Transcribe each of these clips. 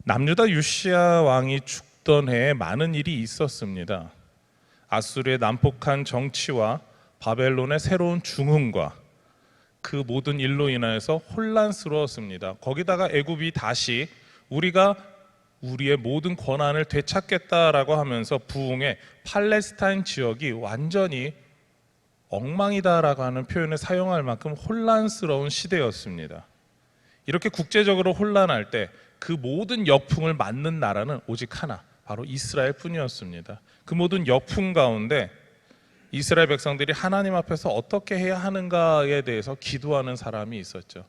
남유다 요시야 왕이 죽던 해에 많은 일이 있었습니다. 아수르의 난폭한 정치와 바벨론의 새로운 중흥과 그 모든 일로 인하여서 혼란스러웠습니다. 거기다가 애굽이 다시 우리가 우리의 모든 권한을 되찾겠다라고 하면서 부흥의 팔레스타인 지역이 완전히 엉망이다라고 하는 표현을 사용할 만큼 혼란스러운 시대였습니다. 이렇게 국제적으로 혼란할 때 그 모든 역풍을 맞는 나라는 오직 하나, 바로 이스라엘 뿐이었습니다. 그 모든 역풍 가운데 이스라엘 백성들이 하나님 앞에서 어떻게 해야 하는가에 대해서 기도하는 사람이 있었죠.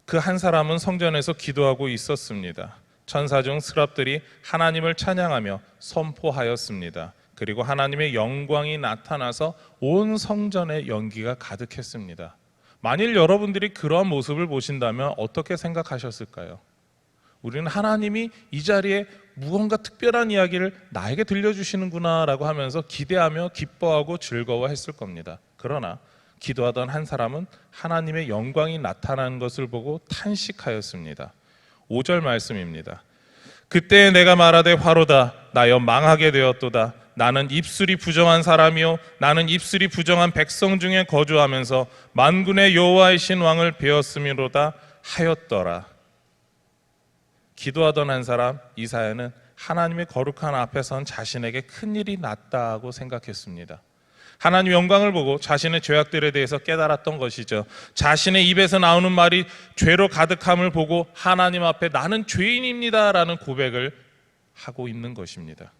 그 한 사람은 성전에서 기도하고 있었습니다. 천사 중 스랍들이 하나님을 찬양하며 선포하였습니다. 그리고 하나님의 영광이 나타나서 온 성전에 연기가 가득했습니다. 만일 여러분들이 그러한 모습을 보신다면 어떻게 생각하셨을까요? 우리는 하나님이 이 자리에 무언가 특별한 이야기를 나에게 들려주시는구나 라고 하면서 기대하며 기뻐하고 즐거워했을 겁니다. 그러나 기도하던 한 사람은 하나님의 영광이 나타나는 것을 보고 탄식하였습니다. 5절 말씀입니다. 그때 내가 말하되 화로다 나여 망하게 되었도다. 나는 입술이 부정한 사람이요 나는 입술이 부정한 백성 중에 거주하면서 만군의 여호와이신 왕을 배웠음이로다 하였더라. 기도하던 한 사람 이사야는 하나님의 거룩한 앞에 선 자신에게 큰일이 났다고 생각했습니다. 하나님 영광을 보고 자신의 죄악들에 대해서 깨달았던 것이죠. 자신의 입에서 나오는 말이 죄로 가득함을 보고 하나님 앞에 나는 죄인입니다 라는 고백을 하고 있는 것입니다.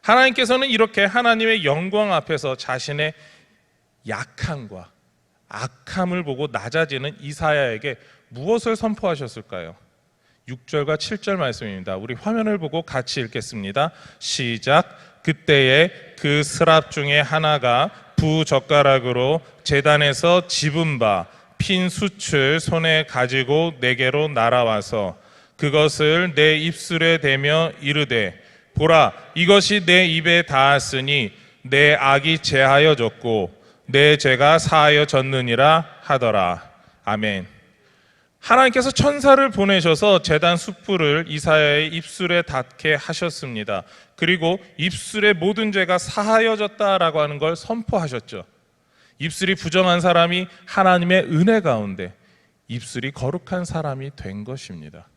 하나님께서는 이렇게 하나님의 영광 앞에서 자신의 약함과 악함을 보고 낮아지는 이사야에게 무엇을 선포하셨을까요? 6절과 7절 말씀입니다. 우리 화면을 보고 같이 읽겠습니다. 시작. 그때에 그 스랍 중에 하나가 부젓가락으로 제단에서 집은 바 핀 숯을 손에 가지고 내게로 날아와서 그것을 내 입술에 대며 이르되 보라 이것이 내 입에 닿았으니 내 악이 제하여졌고 내 죄가 사하여졌느니라 하더라. 아멘. 하나님께서 천사를 보내셔서 제단 숯불을 이사야의 입술에 닿게 하셨습니다. 그리고 입술의 모든 죄가 사하여졌다라고 하는 걸 선포하셨죠. 입술이 부정한 사람이 하나님의 은혜 가운데 입술이 거룩한 사람이 된 것입니다.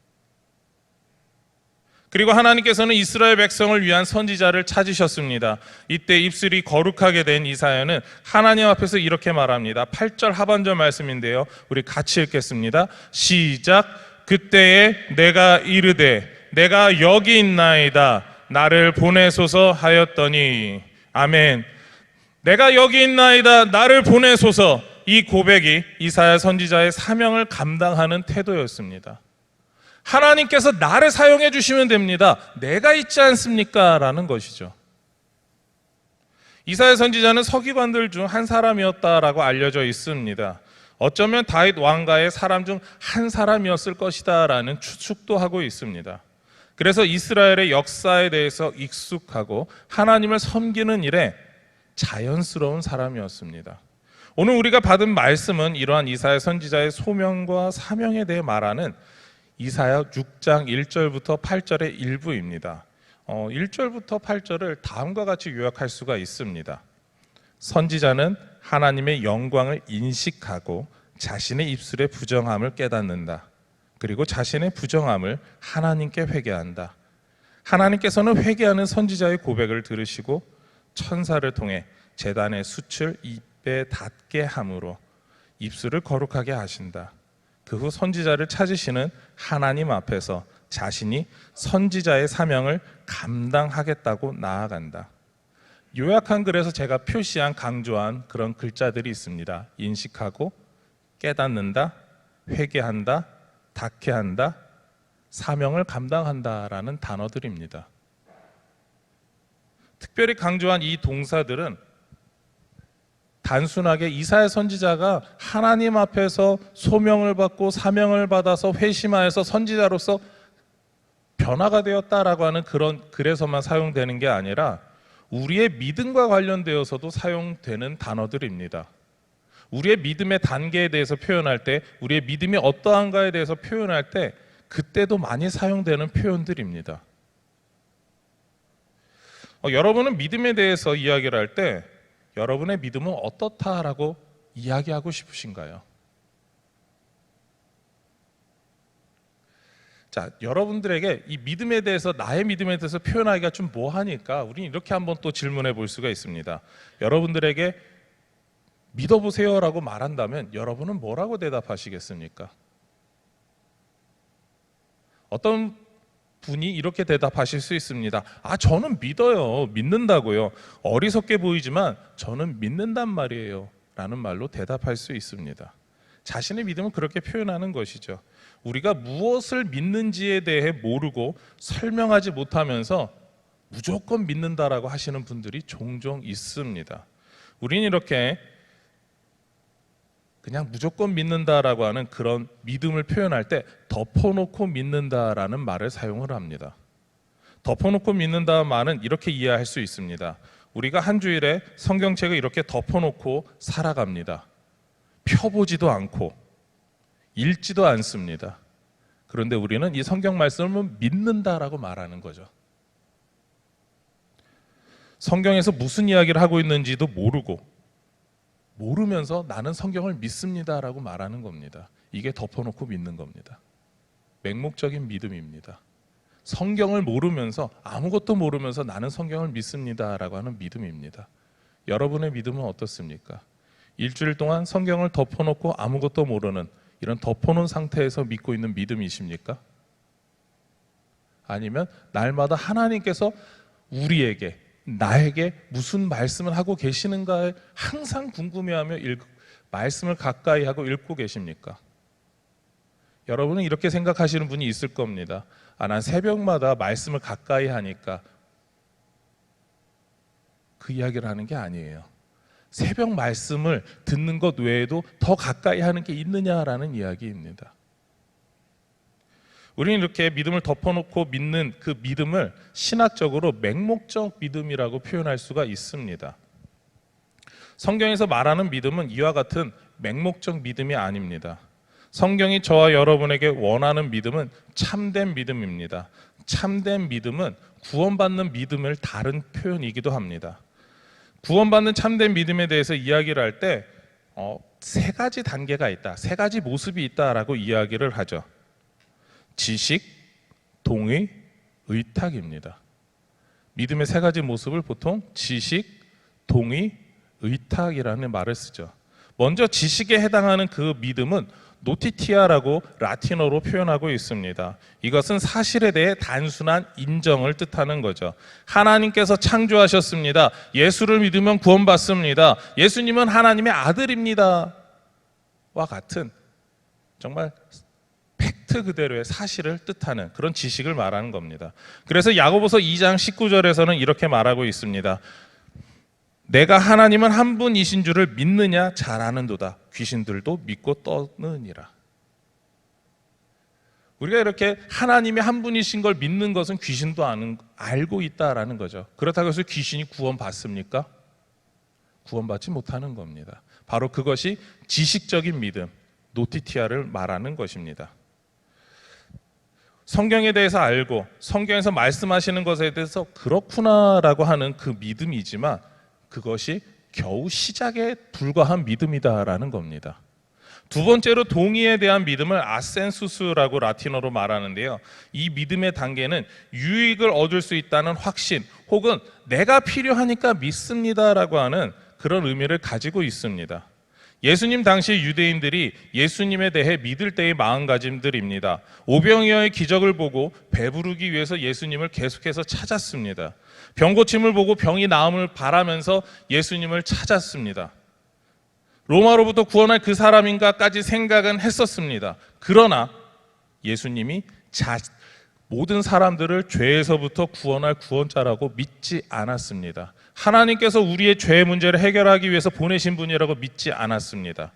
그리고 하나님께서는 이스라엘 백성을 위한 선지자를 찾으셨습니다. 이때 입술이 거룩하게 된 이사야는 하나님 앞에서 이렇게 말합니다. 8절 하반절 말씀인데요. 우리 같이 읽겠습니다. 시작. 그때에 내가 이르되 내가 여기 있나이다. 나를 보내소서 하였더니 아멘. 내가 여기 있나이다. 나를 보내소서. 이 고백이 이사야 선지자의 사명을 감당하는 태도였습니다. 하나님께서 나를 사용해 주시면 됩니다. 내가 있지 않습니까? 라는 것이죠. 이사야 선지자는 서기관들 중 한 사람이었다라고 알려져 있습니다. 어쩌면 다윗 왕가의 사람 중 한 사람이었을 것이다 라는 추측도 하고 있습니다. 그래서 이스라엘의 역사에 대해서 익숙하고 하나님을 섬기는 일에 자연스러운 사람이었습니다. 오늘 우리가 받은 말씀은 이러한 이사야 선지자의 소명과 사명에 대해 말하는 이사야 6장 1절부터 8절의 일부입니다. 1절부터 8절을 다음과 같이 요약할 수가 있습니다. 선지자는 하나님의 영광을 인식하고 자신의 입술의 부정함을 깨닫는다. 그리고 자신의 부정함을 하나님께 회개한다. 하나님께서는 회개하는 선지자의 고백을 들으시고 천사를 통해 제단의 숯을 입에 닿게 함으로 입술을 거룩하게 하신다. 그 후 선지자를 찾으시는 하나님 앞에서 자신이 선지자의 사명을 감당하겠다고 나아간다. 요약한 글에서 제가 표시한 강조한 그런 글자들이 있습니다. 인식하고, 깨닫는다, 회개한다, 닿게 한다, 사명을 감당한다라는 단어들입니다. 특별히 강조한 이 동사들은 단순하게 이사야 선지자가 하나님 앞에서 소명을 받고 사명을 받아서 회심하여서 선지자로서 변화가 되었다라고 하는 그런 글에서만 사용되는 게 아니라 우리의 믿음과 관련되어서도 사용되는 단어들입니다. 우리의 믿음의 단계에 대해서 표현할 때, 우리의 믿음이 어떠한가에 대해서 표현할 때 그때도 많이 사용되는 표현들입니다. 여러분은 믿음에 대해서 이야기를 할 때 여러분의 믿음은 어떻다라고 이야기하고 싶으신가요? 자, 여러분들에게 이 믿음에 대해서, 나의 믿음에 대해서 표현하기가 좀 뭐하니까 우리는 이렇게 한번 또 질문해 볼 수가 있습니다. 여러분들에게 믿어보세요라고 말한다면 여러분은 뭐라고 대답하시겠습니까? 어떤 분이 이렇게 대답하실 수 있습니다. 저는 믿어요. 믿는다고요. 어리석게 보이지만 저는 믿는단 말이에요 라는 말로 대답할 수 있습니다. 자신의 믿음은 그렇게 표현하는 것이죠. 우리가 무엇을 믿는지에 대해 모르고 설명하지 못하면서 무조건 믿는다라고 하시는 분들이 종종 있습니다. 우리는 이렇게 그냥 무조건 믿는다라고 하는 그런 믿음을 표현할 때 덮어놓고 믿는다라는 말을 사용을 합니다. 덮어놓고 믿는다는 말은 이렇게 이해할 수 있습니다. 우리가 한 주일에 성경책을 이렇게 덮어놓고 살아갑니다. 펴보지도 않고 읽지도 않습니다. 그런데 우리는 이 성경 말씀을 믿는다라고 말하는 거죠. 성경에서 무슨 이야기를 하고 있는지도 모르면서 나는 성경을 믿습니다라고 말하는 겁니다. 이게 덮어놓고 믿는 겁니다. 맹목적인 믿음입니다. 성경을 모르면서, 아무것도 모르면서 나는 성경을 믿습니다라고 하는 믿음입니다. 여러분의 믿음은 어떻습니까? 일주일 동안 성경을 덮어놓고 아무것도 모르는 이런 덮어놓은 상태에서 믿고 있는 믿음이십니까? 아니면 날마다 하나님께서 우리에게, 나에게 무슨 말씀을 하고 계시는가에 항상 궁금해하며 말씀을 가까이 하고 읽고 계십니까? 여러분은 이렇게 생각하시는 분이 있을 겁니다. 난 새벽마다 말씀을 가까이 하니까. 그 이야기를 하는 게 아니에요. 새벽 말씀을 듣는 것 외에도 더 가까이 하는 게 있느냐라는 이야기입니다. 우리는 이렇게 믿음을 덮어놓고 믿는 그 믿음을 신학적으로 맹목적 믿음이라고 표현할 수가 있습니다. 성경에서 말하는 믿음은 이와 같은 맹목적 믿음이 아닙니다. 성경이 저와 여러분에게 원하는 믿음은 참된 믿음입니다. 참된 믿음은 구원받는 믿음을 다른 표현이기도 합니다. 구원받는 참된 믿음에 대해서 이야기를 할 때 세 가지 단계가 있다, 세 가지 모습이 있다라고 이야기를 하죠. 지식, 동의, 의탁입니다. 믿음의 세 가지 모습을 보통 지식, 동의, 의탁이라는 말을 쓰죠. 먼저 지식에 해당하는 그 믿음은 노티티아라고 라틴어로 표현하고 있습니다. 이것은 사실에 대해 단순한 인정을 뜻하는 거죠. 하나님께서 창조하셨습니다. 예수를 믿으면 구원받습니다. 예수님은 하나님의 아들입니다. 와 같은 정말 팩트 그대로의 사실을 뜻하는 그런 지식을 말하는 겁니다. 그래서 야고보서 2장 19절에서는 이렇게 말하고 있습니다. 내가 하나님은 한 분이신 줄을 믿느냐? 잘 아는도다. 귀신들도 믿고 떠느니라. 우리가 이렇게 하나님이 한 분이신 걸 믿는 것은 귀신도 알고 있다라는 거죠. 그렇다고 해서 귀신이 구원받습니까? 구원받지 못하는 겁니다. 바로 그것이 지식적인 믿음, 노티티아를 말하는 것입니다. 성경에 대해서 알고 성경에서 말씀하시는 것에 대해서 그렇구나라고 하는 그 믿음이지만 그것이 겨우 시작에 불과한 믿음이다라는 겁니다. 두 번째로 동의에 대한 믿음을 아센수스라고 라틴어로 말하는데요. 이 믿음의 단계는 유익을 얻을 수 있다는 확신 혹은 내가 필요하니까 믿습니다라고 하는 그런 의미를 가지고 있습니다. 예수님 당시 유대인들이 예수님에 대해 믿을 때의 마음가짐들입니다. 오병이어의 기적을 보고 배부르기 위해서 예수님을 계속해서 찾았습니다. 병 고침을 보고 병이 나음을 바라면서 예수님을 찾았습니다. 로마로부터 구원할 그 사람인가까지 생각은 했었습니다. 그러나 예수님이 모든 사람들을 죄에서부터 구원할 구원자라고 믿지 않았습니다. 하나님께서 우리의 죄 문제를 해결하기 위해서 보내신 분이라고 믿지 않았습니다.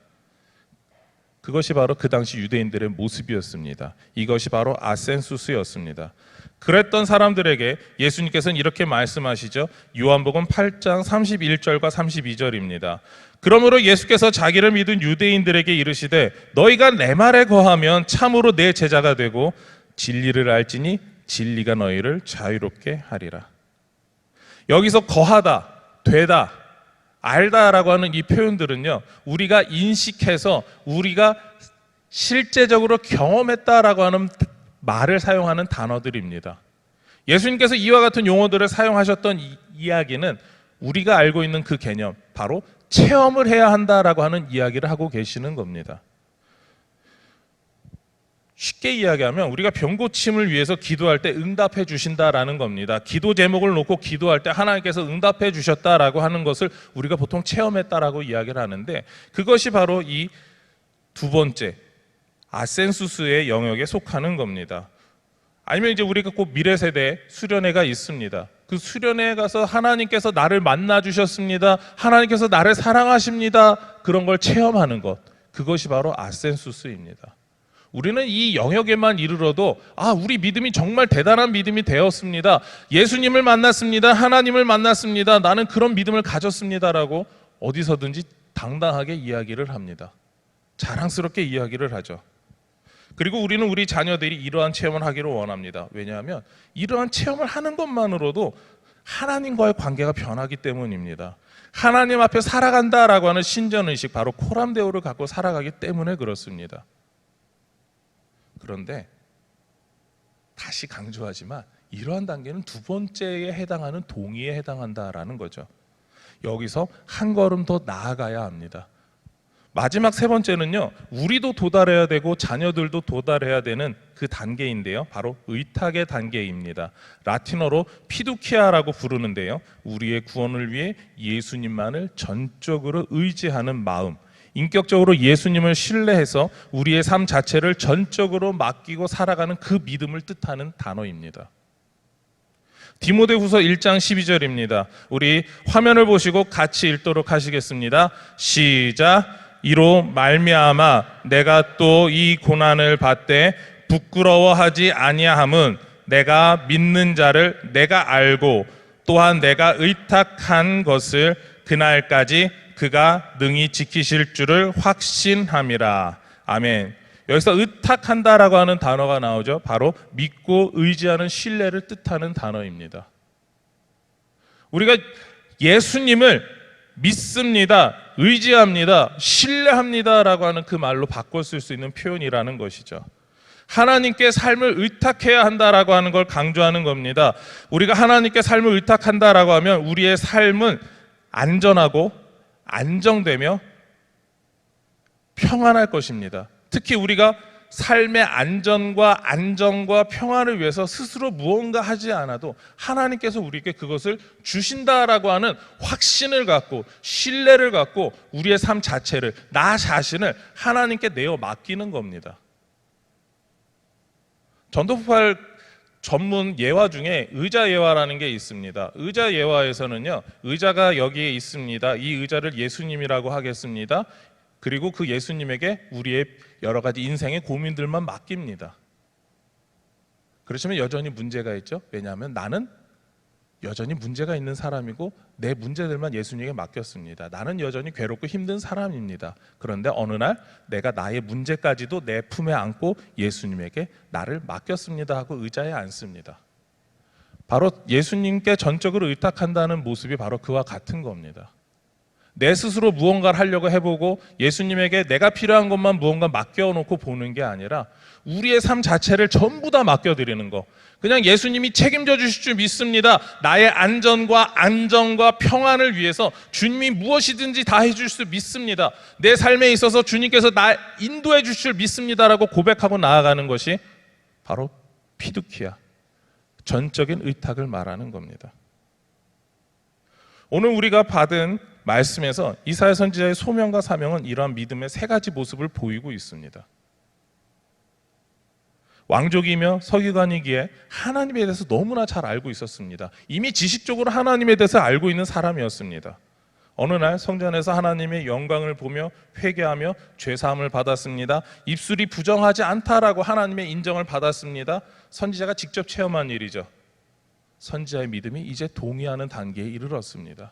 그것이 바로 그 당시 유대인들의 모습이었습니다. 이것이 바로 아센수스였습니다. 그랬던 사람들에게 예수님께서는 이렇게 말씀하시죠. 요한복음 8장 31절과 32절입니다. 그러므로 예수께서 자기를 믿은 유대인들에게 이르시되 너희가 내 말에 거하면 참으로 내 제자가 되고 진리를 알지니 진리가 너희를 자유롭게 하리라. 여기서 거하다, 되다, 알다라고 하는 이 표현들은요, 우리가 인식해서 우리가 실제적으로 경험했다라고 하는 말을 사용하는 단어들입니다. 예수님께서 이와 같은 용어들을 사용하셨던 이야기는 우리가 알고 있는 그 개념, 바로 체험을 해야 한다라고 하는 이야기를 하고 계시는 겁니다. 쉽게 이야기하면 우리가 병 고침을 위해서 기도할 때 응답해 주신다라는 겁니다. 기도 제목을 놓고 기도할 때 하나님께서 응답해 주셨다라고 하는 것을 우리가 보통 체험했다라고 이야기를 하는데, 그것이 바로 이 두 번째 아센수스의 영역에 속하는 겁니다. 아니면 이제 우리가 꼭 미래 세대 수련회가 있습니다. 그 수련회에 가서 하나님께서 나를 만나 주셨습니다, 하나님께서 나를 사랑하십니다, 그런 걸 체험하는 것, 그것이 바로 아센수스입니다. 우리는 이 영역에만 이르러도 우리 믿음이 정말 대단한 믿음이 되었습니다, 예수님을 만났습니다, 하나님을 만났습니다, 나는 그런 믿음을 가졌습니다라고 어디서든지 당당하게 이야기를 합니다. 자랑스럽게 이야기를 하죠. 그리고 우리는 우리 자녀들이 이러한 체험을 하기를 원합니다. 왜냐하면 이러한 체험을 하는 것만으로도 하나님과의 관계가 변하기 때문입니다. 하나님 앞에 살아간다라고 하는 신전의식, 바로 코람데오를 갖고 살아가기 때문에 그렇습니다. 그런데 다시 강조하지만 이러한 단계는 두 번째에 해당하는 동의에 해당한다라는 거죠. 여기서 한 걸음 더 나아가야 합니다. 마지막 세 번째는요, 우리도 도달해야 되고 자녀들도 도달해야 되는 그 단계인데요, 바로 의탁의 단계입니다. 라틴어로 피두키아라고 부르는데요, 우리의 구원을 위해 예수님만을 전적으로 의지하는 마음, 인격적으로 예수님을 신뢰해서 우리의 삶 자체를 전적으로 맡기고 살아가는 그 믿음을 뜻하는 단어입니다. 디모데후서 1장 12절입니다. 우리 화면을 보시고 같이 읽도록 하시겠습니다. 시작. 이로 말미암아 내가 또 이 고난을 받되 부끄러워하지 아니함은 내가 믿는 자를 내가 알고 또한 내가 의탁한 것을 그날까지 그가 능히 지키실 줄을 확신함이라. 아멘. 여기서 의탁한다라고 하는 단어가 나오죠. 바로 믿고 의지하는 신뢰를 뜻하는 단어입니다. 우리가 예수님을 믿습니다, 의지합니다, 신뢰합니다라고 하는 그 말로 바꿔 쓸 수 있는 표현이라는 것이죠. 하나님께 삶을 의탁해야 한다라고 하는 걸 강조하는 겁니다. 우리가 하나님께 삶을 의탁한다라고 하면 우리의 삶은 안전하고 안정되며 평안할 것입니다. 특히 우리가 삶의 안전과 안정과 평안을 위해서 스스로 무언가 하지 않아도 하나님께서 우리에게 그것을 주신다라고 하는 확신을 갖고 신뢰를 갖고 우리의 삶 자체를, 나 자신을 하나님께 내어 맡기는 겁니다. 전도폭발 전문 예화 중에 의자 예화라는 게 있습니다. 의자 예화에서는요, 의자가 여기에 있습니다, 이 의자를 예수님이라고 하겠습니다, 그리고 그 예수님에게 우리의 여러 가지 인생의 고민들만 맡깁니다. 그렇지만 여전히 문제가 있죠. 왜냐하면 나는 여전히 문제가 있는 사람이고 내 문제들만 예수님에게 맡겼습니다. 나는 여전히 괴롭고 힘든 사람입니다. 그런데 어느 날 내가 나의 문제까지도 내 품에 안고 예수님에게 나를 맡겼습니다 하고 의자에 앉습니다. 바로 예수님께 전적으로 의탁한다는 모습이 바로 그와 같은 겁니다. 내 스스로 무언가를 하려고 해보고 예수님에게 내가 필요한 것만 무언가 맡겨놓고 보는 게 아니라 우리의 삶 자체를 전부 다 맡겨드리는 거, 그냥 예수님이 책임져 주실 줄 믿습니다, 나의 안전과 안정과 평안을 위해서 주님이 무엇이든지 다 해줄 줄 믿습니다, 내 삶에 있어서 주님께서 나 인도해 주실 줄 믿습니다라고 고백하고 나아가는 것이 바로 피두키아, 전적인 의탁을 말하는 겁니다. 오늘 우리가 받은 말씀에서 이사야 선지자의 소명과 사명은 이러한 믿음의 세 가지 모습을 보이고 있습니다. 왕족이며 서기관이기에 하나님에 대해서 너무나 잘 알고 있었습니다. 이미 지식적으로 하나님에 대해서 알고 있는 사람이었습니다. 어느 날 성전에서 하나님의 영광을 보며 회개하며 죄사함을 받았습니다. 입술이 부정하지 않다라고 하나님의 인정을 받았습니다. 선지자가 직접 체험한 일이죠. 선지자의 믿음이 이제 동의하는 단계에 이르렀습니다.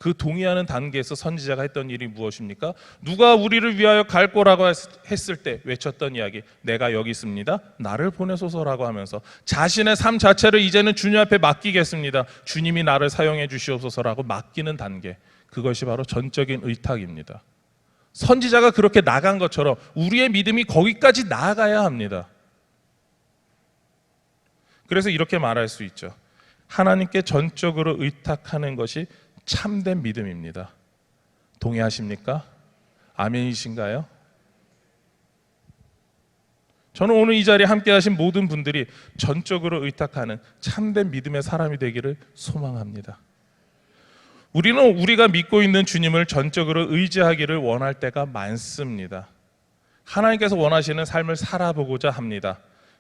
그 동의하는 단계에서 선지자가 했던 일이 무엇입니까? 누가 우리를 위하여 갈 거라고 했을 때 외쳤던 이야기, 내가 여기 있습니다, 나를 보내소서라고 하면서 자신의 삶 자체를 이제는 주님 앞에 맡기겠습니다, 주님이 나를 사용해 주시옵소서라고 맡기는 단계, 그것이 바로 전적인 의탁입니다. 선지자가 그렇게 나간 것처럼 우리의 믿음이 거기까지 나아가야 합니다. 그래서 이렇게 말할 수 있죠. 하나님께 전적으로 의탁하는 것이 참된 믿음입니다. 동의하십니까? 아멘이신가요? 저는 오늘 이 자리에 함께 하신 모든 분들이 전적으로 의탁하는 참된 믿음의 사람이 되기를 소망합니다. 우리는 우리가 믿고 있는 주님을 전적으로 의지하기를 원할 때가 많습니다. 하나님께서 원하시는 삶을 살아보고자 합니다.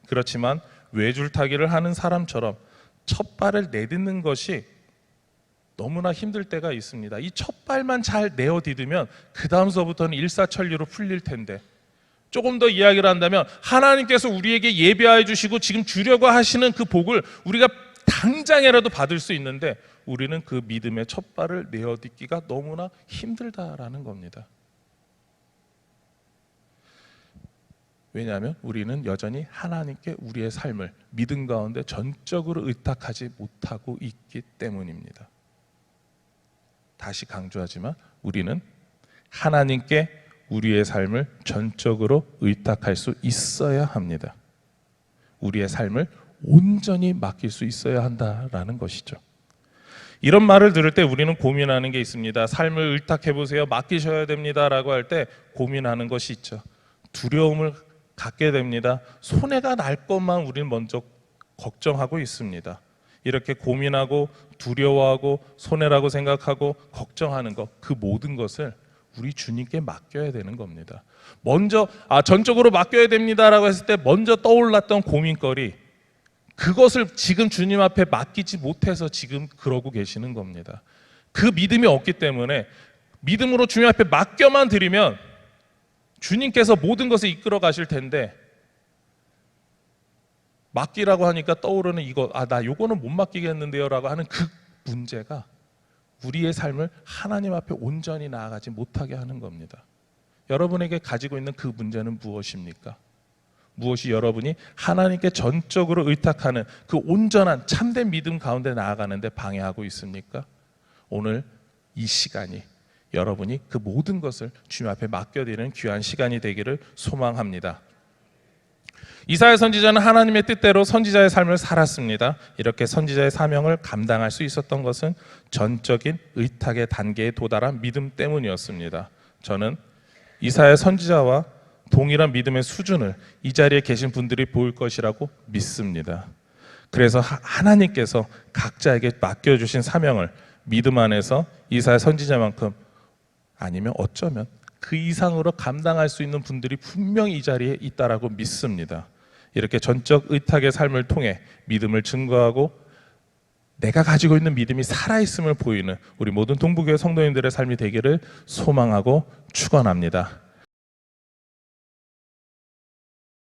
그렇지만 외줄타기를 하는 사람처럼 첫 발을 내딛는 것이 너무나 힘들 때가 있습니다. 이 첫 발만 잘 내어디디면 그 다음서부터는 일사천리로 풀릴 텐데, 조금 더 이야기를 한다면 하나님께서 우리에게 예비하여 주시고 지금 주려고 하시는 그 복을 우리가 당장이라도 받을 수 있는데 우리는 그 믿음의 첫 발을 내어딛기가 너무나 힘들다라는 겁니다. 왜냐하면 우리는 여전히 하나님께 우리의 삶을 믿음 가운데 전적으로 의탁하지 못하고 있기 때문입니다. 다시 강조하지만 우리는 하나님께 우리의 삶을 전적으로 의탁할 수 있어야 합니다. 우리의 삶을 온전히 맡길 수 있어야 한다라는 것이죠. 이런 말을 들을 때 우리는 고민하는 게 있습니다. 삶을 의탁해 보세요, 맡기셔야 됩니다라고 할 때 고민하는 것이 있죠. 두려움을 갖게 됩니다. 손해가 날 것만 우리는 먼저 걱정하고 있습니다. 이렇게 고민하고 두려워하고 손해라고 생각하고 걱정하는 것, 그 모든 것을 우리 주님께 맡겨야 되는 겁니다. 먼저 전적으로 맡겨야 됩니다라고 했을 때 먼저 떠올랐던 고민거리, 그것을 지금 주님 앞에 맡기지 못해서 지금 그러고 계시는 겁니다. 그 믿음이 없기 때문에 믿음으로 주님 앞에 맡겨만 드리면 주님께서 모든 것을 이끌어 가실 텐데, 맡기라고 하니까 떠오르는 이거, 나 요거는 못 맡기겠는데요 라고 하는 그 문제가 우리의 삶을 하나님 앞에 온전히 나아가지 못하게 하는 겁니다. 여러분에게 가지고 있는 그 문제는 무엇입니까? 무엇이 여러분이 하나님께 전적으로 의탁하는 그 온전한 참된 믿음 가운데 나아가는데 방해하고 있습니까? 오늘 이 시간이 여러분이 그 모든 것을 주님 앞에 맡겨드리는 귀한 시간이 되기를 소망합니다. 이사야 선지자는 하나님의 뜻대로 선지자의 삶을 살았습니다. 이렇게 선지자의 사명을 감당할 수 있었던 것은 전적인 의탁의 단계에 도달한 믿음 때문이었습니다. 저는 이사야 선지자와 동일한 믿음의 수준을 이 자리에 계신 분들이 보일 것이라고 믿습니다. 그래서 하나님께서 각자에게 맡겨주신 사명을 믿음 안에서 이사야 선지자만큼, 아니면 어쩌면 그 이상으로 감당할 수 있는 분들이 분명히 이 자리에 있다라고 믿습니다. 이렇게 전적 의탁의 삶을 통해 믿음을 증거하고 내가 가지고 있는 믿음이 살아있음을 보이는 우리 모든 동부교회 성도님들의 삶이 되기를 소망하고 축원합니다.